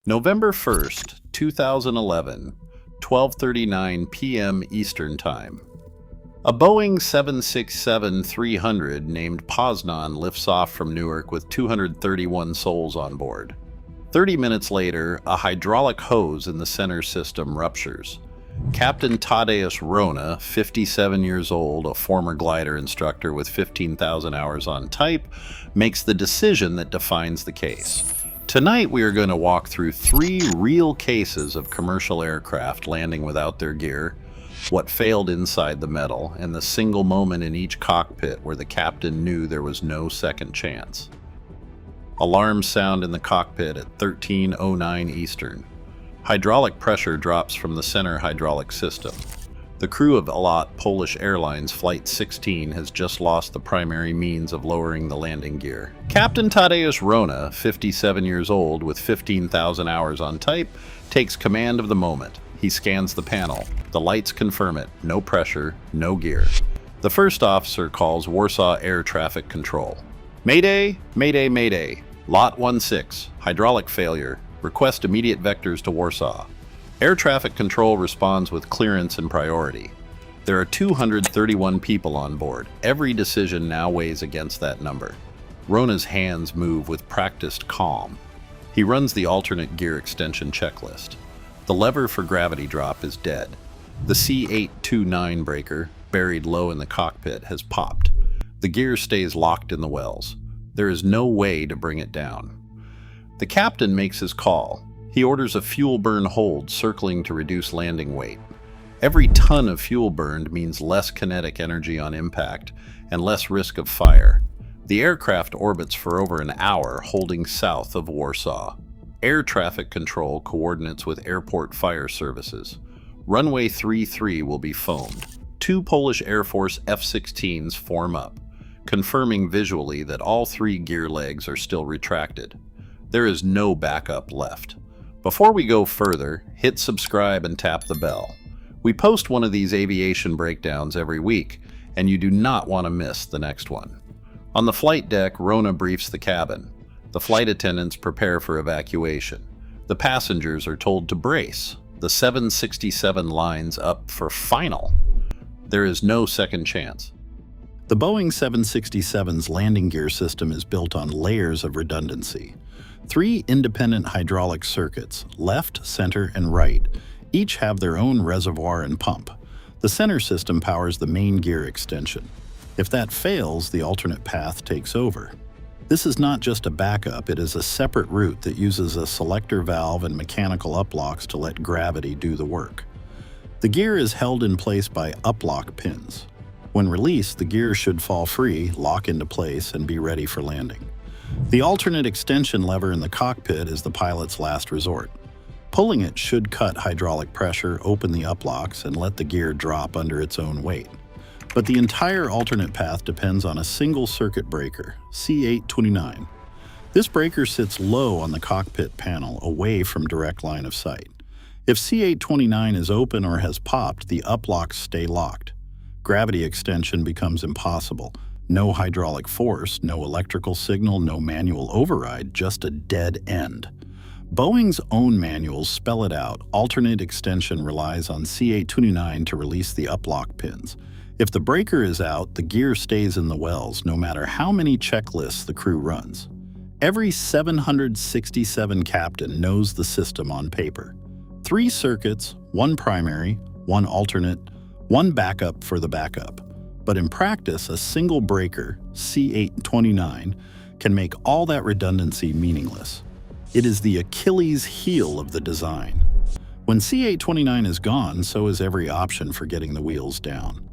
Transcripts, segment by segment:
November 1st, 2011, 12:39 p.m. Eastern Time. A Boeing 767-300 named Poznan lifts off from Newark with 231 souls on board. 30 minutes later, a hydraulic hose in the center system ruptures. Captain Tadeusz Wrona, 57 years old, a former glider instructor with 15,000 hours on type, makes the decision that defines the case. Tonight we are going to walk through 3 real cases of commercial aircraft landing without their gear, what failed inside the metal, and the single moment in each cockpit where the captain knew there was no second chance. Alarms sound in the cockpit at 13:09 Eastern. Hydraulic pressure drops from the center hydraulic system. The crew of ALOT Polish Airlines Flight 16 has just lost the primary means of lowering the landing gear. Captain Tadeusz Wrona, 57 years old with 15,000 hours on type, takes command of the moment. He scans the panel. The lights confirm it. No pressure, no gear. The first officer calls Warsaw Air Traffic Control. Mayday, mayday, mayday. Lot 16, hydraulic failure. Request immediate vectors to Warsaw. Air Traffic Control responds with clearance and priority. There are 231 people on board. Every decision now weighs against that number. Wrona's hands move with practiced calm. He runs the alternate gear extension checklist. The lever for gravity drop is dead. The C829 breaker, buried low in the cockpit, has popped. The gear stays locked in the wells. There is no way to bring it down. The captain makes his call. He orders a fuel burn hold circling to reduce landing weight. Every ton of fuel burned means less kinetic energy on impact and less risk of fire. The aircraft orbits for over an hour, holding south of Warsaw. Air traffic control coordinates with airport fire services. Runway 33 will be foamed. 2 Polish Air Force F-16s form up, confirming visually that all 3 gear legs are still retracted. There is no backup left. Before we go further, hit subscribe and tap the bell. We post one of these aviation breakdowns every week, and you do not want to miss the next one. On the flight deck, Wrona briefs the cabin. The flight attendants prepare for evacuation. The passengers are told to brace. The 767 lines up for final. There is no second chance. The Boeing 767's landing gear system is built on layers of redundancy. 3 independent hydraulic circuits, left, center, and right, each have their own reservoir and pump. The center system powers the main gear extension. If that fails, the alternate path takes over. This is not just a backup, it is a separate route that uses a selector valve and mechanical uplocks to let gravity do the work. The gear is held in place by uplock pins. When released, the gear should fall free, lock into place, and be ready for landing. The alternate extension lever in the cockpit is the pilot's last resort. Pulling it should cut hydraulic pressure, open the uplocks, and let the gear drop under its own weight. But the entire alternate path depends on a single circuit breaker, C829. This breaker sits low on the cockpit panel, away from direct line of sight. If C829 is open or has popped, the uplocks stay locked. Gravity extension becomes impossible. No hydraulic force, no electrical signal, no manual override, just a dead end. Boeing's own manuals spell it out. Alternate extension relies on C829 to release the uplock pins. If the breaker is out, the gear stays in the wells, no matter how many checklists the crew runs. Every 767 captain knows the system on paper. 3 circuits, 1 primary, 1 alternate, 1 backup for the backup. But in practice, a single breaker, C829, can make all that redundancy meaningless. It is the Achilles heel of the design. When C829 is gone, so is every option for getting the wheels down.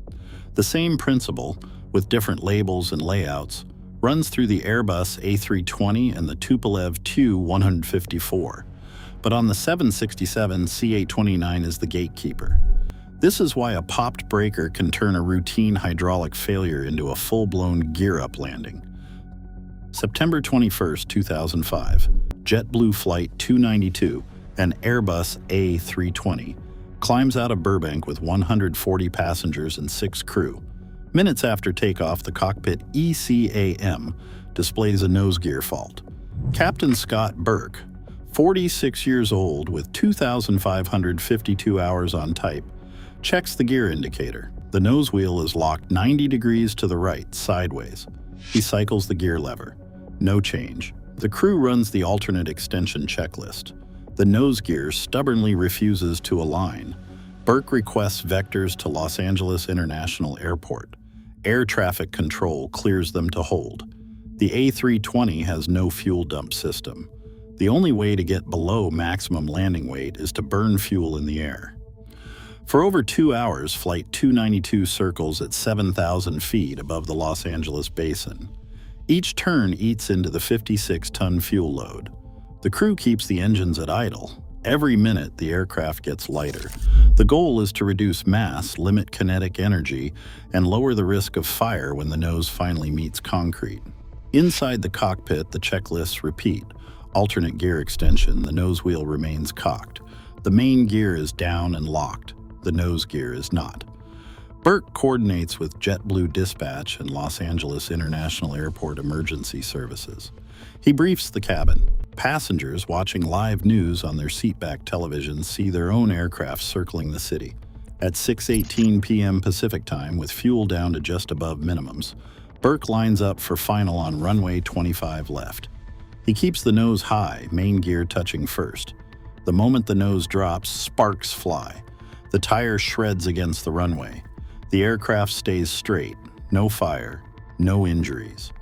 The same principle, with different labels and layouts, runs through the Airbus A320 and the Tupolev Tu-154. But on the 767, C829 is the gatekeeper. This is why a popped breaker can turn a routine hydraulic failure into a full-blown gear-up landing. September 21, 2005, JetBlue Flight 292, an Airbus A320, climbs out of Burbank with 140 passengers and 6 crew. Minutes after takeoff, the cockpit ECAM displays a nose gear fault. Captain Scott Burke, 46 years old with 2,552 hours on type, checks the gear indicator. The nose wheel is locked 90 degrees to the right, sideways. He cycles the gear lever. No change. The crew runs the alternate extension checklist. The nose gear stubbornly refuses to align. Burke requests vectors to Los Angeles International Airport. Air traffic control clears them to hold. The A320 has no fuel dump system. The only way to get below maximum landing weight is to burn fuel in the air. For over 2 hours, Flight 292 circles at 7,000 feet above the Los Angeles basin. Each turn eats into the 56-ton fuel load. The crew keeps the engines at idle. Every minute, the aircraft gets lighter. The goal is to reduce mass, limit kinetic energy, and lower the risk of fire when the nose finally meets concrete. Inside the cockpit, the checklists repeat. Alternate gear extension, the nose wheel remains cocked. The main gear is down and locked. The nose gear is not. Burke coordinates with JetBlue Dispatch and Los Angeles International Airport emergency services. He briefs the cabin. Passengers watching live news on their seatback televisions see their own aircraft circling the city. At 6:18 p.m. Pacific time, with fuel down to just above minimums, Burke lines up for final on runway 25 left. He keeps the nose high, main gear touching first. The moment the nose drops, sparks fly. The tire shreds against the runway. The aircraft stays straight, no fire, no injuries.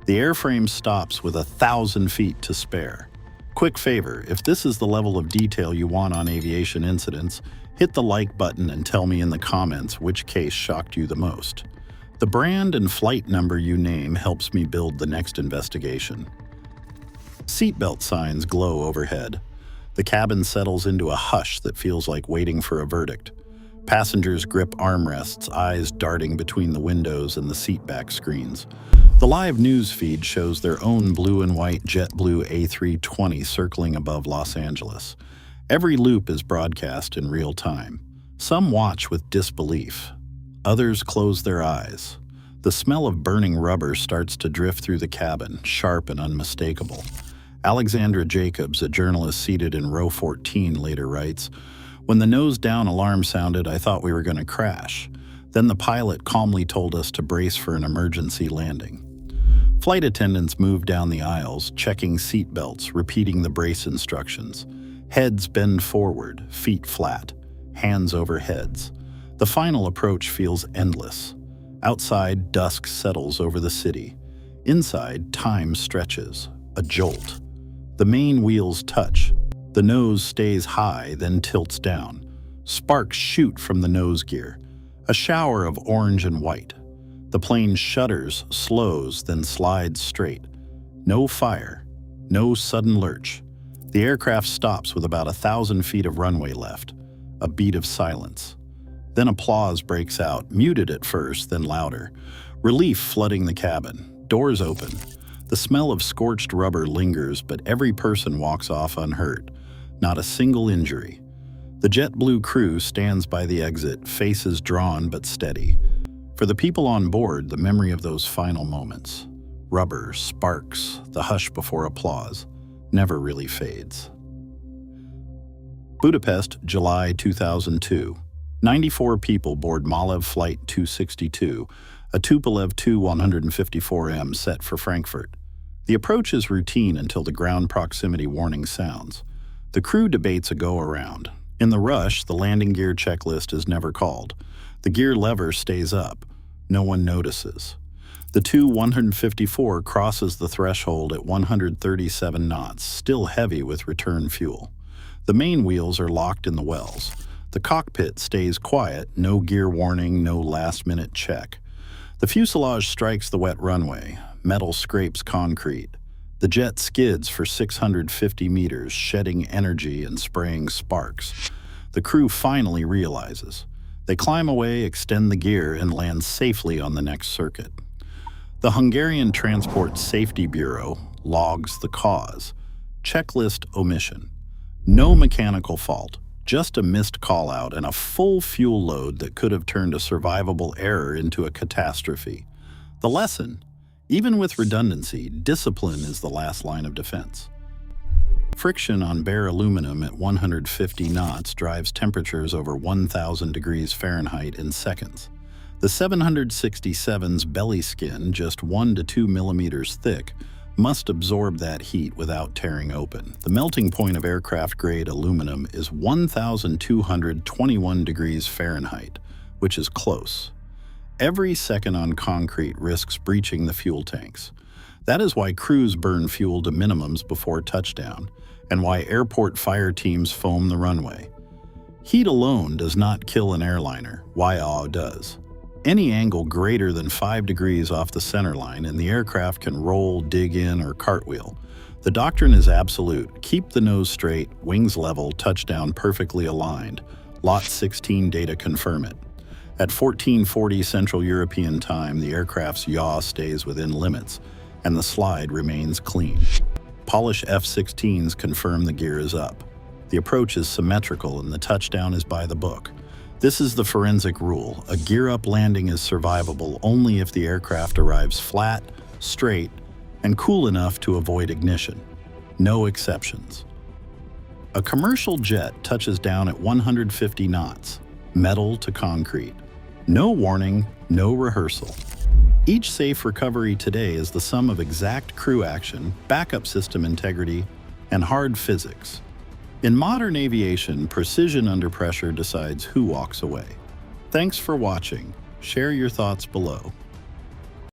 The airframe stops with 1,000 feet to spare. Quick favor, if this is the level of detail you want on aviation incidents, hit the like button and tell me in the comments which case shocked you the most. The brand and flight number you name helps me build the next investigation. Seatbelt signs glow overhead. The cabin settles into a hush that feels like waiting for a verdict. Passengers grip armrests, eyes darting between the windows and the seatback screens. The live news feed shows their own blue and white JetBlue A320 circling above Los Angeles. Every loop is broadcast in real time. Some watch with disbelief. Others close their eyes. The smell of burning rubber starts to drift through the cabin, sharp and unmistakable. Alexandra Jacobs, a journalist seated in row 14, later writes, "When the nose-down alarm sounded, I thought we were going to crash. Then the pilot calmly told us to brace for an emergency landing." Flight attendants move down the aisles, checking seat belts, repeating the brace instructions. Heads bend forward, feet flat, hands over heads. The final approach feels endless. Outside, dusk settles over the city. Inside, time stretches. A jolt. The main wheels touch. The nose stays high, then tilts down. Sparks shoot from the nose gear. A shower of orange and white. The plane shudders, slows, then slides straight. No fire. No sudden lurch. The aircraft stops with about 1,000 feet of runway left. A beat of silence. Then applause breaks out, muted at first, then louder. Relief flooding the cabin. Doors open. The smell of scorched rubber lingers, but every person walks off unhurt. Not a single injury. The JetBlue crew stands by the exit, faces drawn but steady. For the people on board, the memory of those final moments, rubber, sparks, the hush before applause, never really fades. Budapest, July 2002. 94 people board Malev Flight 262, a Tupolev Tu-154M set for Frankfurt. The approach is routine until the ground proximity warning sounds. The crew debates a go-around. In the rush, the landing gear checklist is never called. The gear lever stays up. No one notices. The Tu-154 crosses the threshold at 137 knots, still heavy with return fuel. The main wheels are locked in the wells. The cockpit stays quiet, no gear warning, no last-minute check. The fuselage strikes the wet runway. Metal scrapes concrete. The jet skids for 650 meters, shedding energy and spraying sparks. The crew finally realizes. They climb away, extend the gear, and land safely on the next circuit. The Hungarian Transport Safety Bureau logs the cause. Checklist omission. No mechanical fault. Just a missed call-out and a full fuel load that could have turned a survivable error into a catastrophe. The lesson? Even with redundancy, discipline is the last line of defense. Friction on bare aluminum at 150 knots drives temperatures over 1,000 degrees Fahrenheit in seconds. The 767's belly skin, just 1 to 2 millimeters thick, must absorb that heat without tearing open. The melting point of aircraft-grade aluminum is 1,221 degrees Fahrenheit, which is close. Every second on concrete risks breaching the fuel tanks. That is why crews burn fuel to minimums before touchdown, and why airport fire teams foam the runway. Heat alone does not kill an airliner, yaw does. Any angle greater than 5 degrees off the center line and the aircraft can roll, dig in, or cartwheel. The doctrine is absolute. Keep the nose straight, wings level, touchdown perfectly aligned. Lot 16 data confirm it. At 1440 Central European Time, the aircraft's yaw stays within limits, and the slide remains clean. Polished F-16s confirm the gear is up. The approach is symmetrical and the touchdown is by the book. This is the forensic rule. A gear-up landing is survivable only if the aircraft arrives flat, straight, and cool enough to avoid ignition. No exceptions. A commercial jet touches down at 150 knots, metal to concrete. No warning, no rehearsal. Each safe recovery today is the sum of exact crew action, backup system integrity, and hard physics. In modern aviation, precision under pressure decides who walks away. Thanks for watching. Share your thoughts below.